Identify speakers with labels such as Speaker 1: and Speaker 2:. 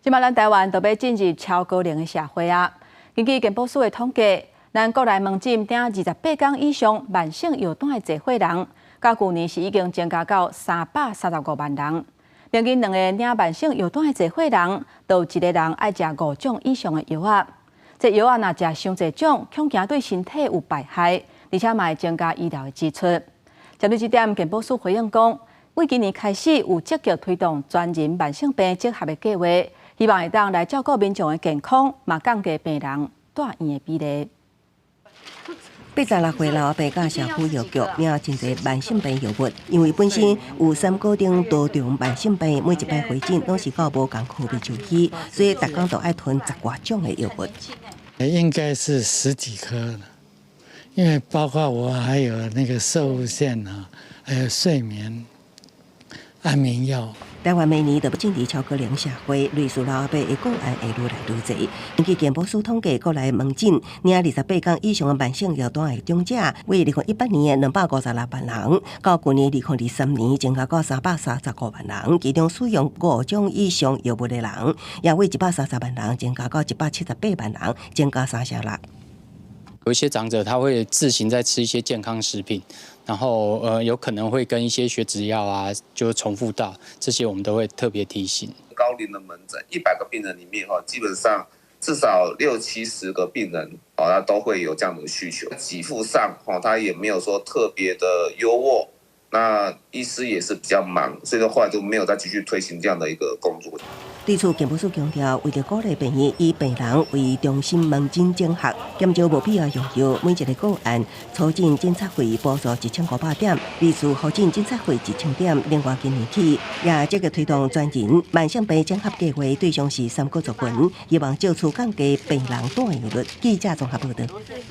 Speaker 1: 即摆咱台湾都要进入超高龄的社会啊。根据健保署的统计，咱国内门诊顶28天以上慢性药单的坐伙人，到去年是已经增加到335万人。平均2个领慢性药单的坐伙人，就1个人爱食5种以上的药啊。这药啊，若食伤侪种，恐惊对身体有败害，而且嘛会增加医疗的支出。针对这点，健保署回应讲，为今年开始有积极推动专人慢性病结合的计划，希望会当来照顾民众的健康，嘛降低病人住院的比例。
Speaker 2: 86岁老阿伯甲社区药局领真侪慢性病药物，因为本身有3个定多种慢性病，每一摆回诊拢是到无共区别就医，所以逐工都爱囤10多种的药物。
Speaker 3: 应该是10几颗了，因为包括我还有那个射物线啊，还有睡眠、安眠药。
Speaker 2: 台湾每年都要进入超高龄社会，类似老阿伯的个案会愈来愈侪。根据健保署统计，国内门诊领28天以上的慢性药单的长者，为2018年的256万人，到去年2023年增加到335万人，其中使用5种以上药物的人，也为130万人增加到178万人，增加3成6。
Speaker 4: 有一些长者他会自行在吃一些健康食品，然后有可能会跟一些血脂药啊就重复到，这些我们都会特别提醒。
Speaker 5: 高龄的门诊100个病人里面基本上至少60-70个病人他都会有这样的需求，给付上他也没有说特别的优渥，那医师也是比较忙，所以说后来就没有再继续推行这样的一个工作。
Speaker 2: 对此，健保署强调，为了鼓励病院以病人为中心门诊整合，减少无必要用药，每一个个案初诊检测费补助1500点，例如复诊检测费1000点。另外，今年起也积极推动专人慢性病整合计划，对象是3个族群，希望借此降低病人住院率。记者综合报道。